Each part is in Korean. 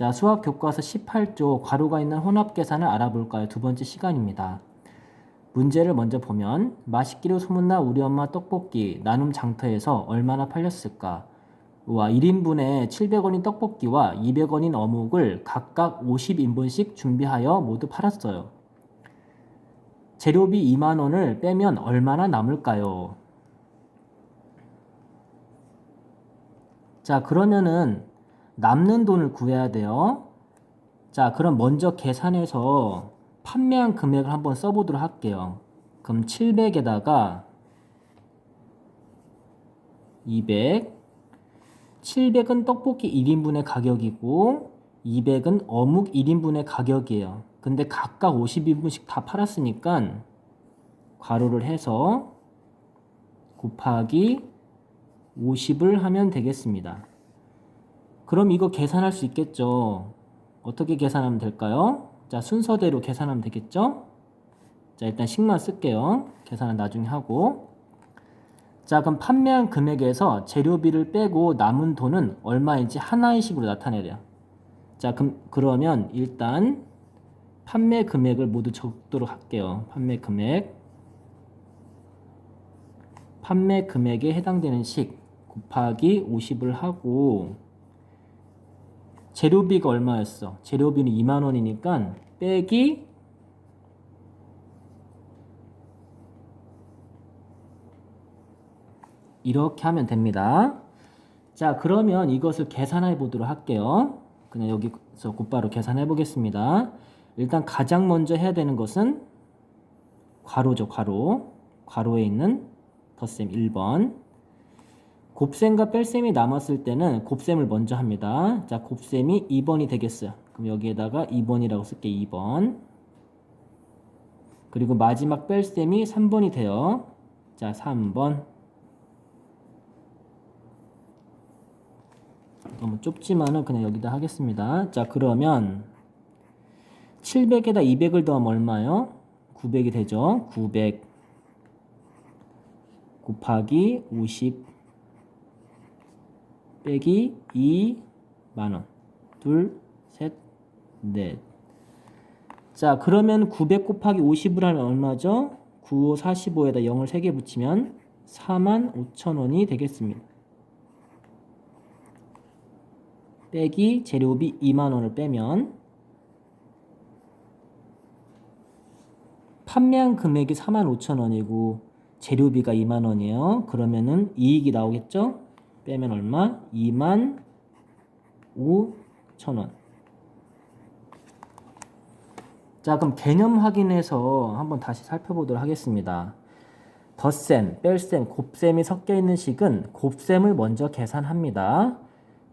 자, 수학 교과서 18조 괄호가 있는 혼합 계산을 알아볼까요? 두 번째 시간입니다. 문제를 먼저 보면 맛있기로 소문난 우리 엄마 떡볶이 나눔 장터에서 얼마나 팔렸을까? 와, 1인분에 700원인 떡볶이와 200원인 어묵을 각각 50인분씩 준비하여 모두 팔았어요. 재료비 2만원을 빼면 얼마나 남을까요? 자, 그러면은 남는 돈을 구해야 돼요. 자, 그럼 먼저 계산해서 판매한 금액을 한번 써보도록 할게요. 그럼 700에다가 200, 700은 떡볶이 1인분의 가격이고 200은 어묵 1인분의 가격이에요. 근데 각각 50인분씩 다 팔았으니까 괄호를 해서 곱하기 50을 하면 되겠습니다. 그럼 이거 계산할 수 있겠죠? 어떻게 계산하면 될까요? 자, 순서대로 계산하면 되겠죠? 자, 일단 식만 쓸게요. 계산은 나중에 하고. 자, 그럼 판매한 금액에서 재료비를 빼고 남은 돈은 얼마인지 하나의 식으로 나타내야 돼요. 자, 그러면 일단 판매 금액을 모두 적도록 할게요. 판매 금액에 해당되는 식 곱하기 50을 하고 재료비가 얼마였어? 재료비는 2만원이니까 빼기 이렇게 하면 됩니다. 자, 그러면 이것을 계산해 보도록 할게요. 그냥 여기서 곧바로 계산해 보겠습니다. 일단 가장 먼저 해야 되는 것은 괄호죠, 괄호. 괄호에 있는 덧셈 1번. 곱셈과 뺄셈이 남았을 때는 곱셈을 먼저 합니다. 자, 곱셈이 2번이 되겠어요. 그럼 여기에다가 2번이라고 쓸게, 2번. 그리고 마지막 뺄셈이 3번이 돼요. 자, 3번. 너무 좁지만은 그냥 여기다 하겠습니다. 자, 그러면 700에다 200을 더하면 얼마요? 900이 되죠. 900 곱하기 50 빼기 2만원. 둘, 셋, 넷. 자, 그러면 900 곱하기 50을 하면 얼마죠? 9, 5, 45에다 0을 3개 붙이면 45,000원이 되겠습니다. 빼기 재료비 2만원을 빼면 판매한 금액이 45,000원이고 재료비가 2만원이에요. 그러면은 이익이 나오겠죠? 빼면 얼마? 25,000원. 자, 그럼 개념 확인해서 한번 다시 살펴보도록 하겠습니다. 덧셈, 뺄셈, 곱셈이 섞여 있는 식은 곱셈을 먼저 계산합니다.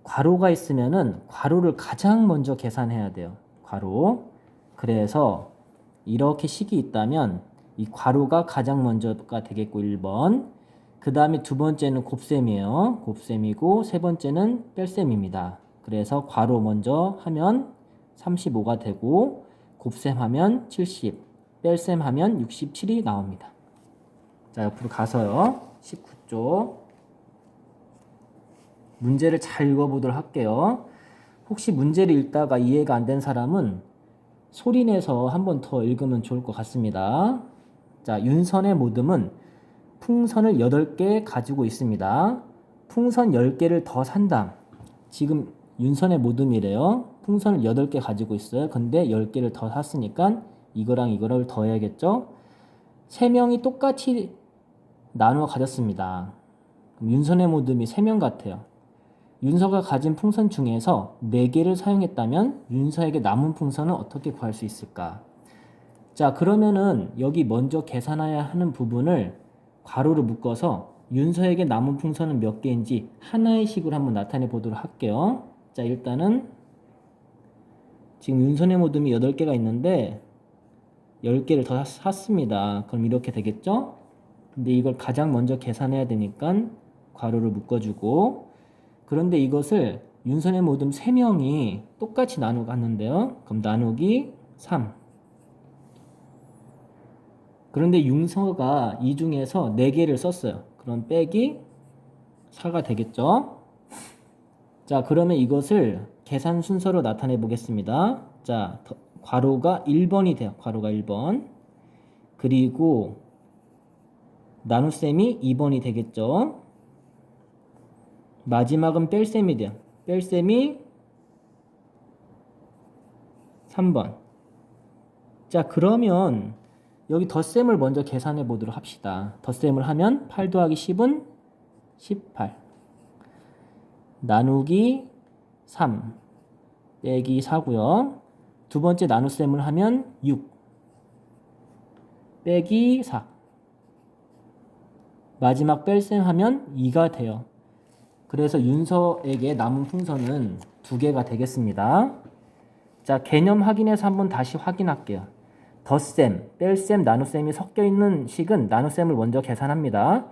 괄호가 있으면은 괄호를 가장 먼저 계산해야 돼요. 괄호. 그래서 이렇게 식이 있다면 이 괄호가 가장 먼저가 되겠고 1번. 그 다음에 두 번째는 곱셈이에요. 곱셈이고 세 번째는 뺄셈입니다. 그래서 괄호 먼저 하면 35가 되고 곱셈하면 70, 뺄셈하면 67이 나옵니다. 자, 옆으로 가서요. 19쪽. 문제를 잘 읽어보도록 할게요. 혹시 문제를 읽다가 이해가 안 된 사람은 소리내서 한 번 더 읽으면 좋을 것 같습니다. 자, 윤선의 모듬은 풍선을 8개 가지고 있습니다. 풍선 10개를 더 산다. 지금 윤선의 모듬이래요. 풍선을 8개 가지고 있어요. 근데 10개를 더 샀으니까 이거랑 이거를 더해야겠죠? 3명이 똑같이 나누어 가졌습니다. 윤선의 모듬이 3명 같아요. 윤서가 가진 풍선 중에서 4개를 사용했다면 윤서에게 남은 풍선은 어떻게 구할 수 있을까? 자, 그러면은 여기 먼저 계산해야 하는 부분을 괄호를 묶어서 윤서에게 남은 풍선은 몇 개인지 하나의 식으로 한번 나타내 보도록 할게요. 자, 일단은 지금 윤선의 모듬이 8개가 있는데 10개를 더 샀습니다. 그럼 이렇게 되겠죠? 근데 이걸 가장 먼저 계산해야 되니까 괄호를 묶어주고, 그런데 이것을 윤선의 모듬 3명이 똑같이 나누었는데요. 그럼 나누기 3. 그런데 윤서가 이 중에서 4개를 썼어요. 그럼 빼기 4가 되겠죠. 자, 그러면 이것을 계산 순서로 나타내 보겠습니다. 자, 괄호가 1번이 돼요. 괄호가 1번. 그리고 나눗셈이 2번이 되겠죠. 마지막은 뺄셈이 돼요. 뺄셈이 3번. 자, 그러면 여기 덧셈을 먼저 계산해 보도록 합시다. 덧셈을 하면 8 더하기 10은 18. 나누기 3 빼기 4고요. 두 번째 나눗셈을 하면 6 빼기 4. 마지막 뺄셈 하면 2가 돼요. 그래서 윤서에게 남은 풍선은 2개가 되겠습니다. 자, 개념 확인해서 한번 다시 확인할게요. 덧셈, 뺄셈, 나눗셈이 섞여 있는 식은 나눗셈을 먼저 계산합니다.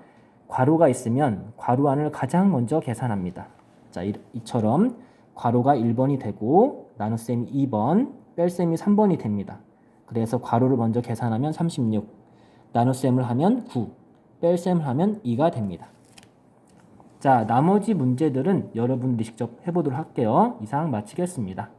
괄호가 있으면 괄호 안을 가장 먼저 계산합니다. 자, 이처럼 괄호가 1번이 되고 나눗셈이 2번, 뺄셈이 3번이 됩니다. 그래서 괄호를 먼저 계산하면 36, 나눗셈을 하면 9, 뺄셈을 하면 2가 됩니다. 자, 나머지 문제들은 여러분들이 직접 해보도록 할게요. 이상 마치겠습니다.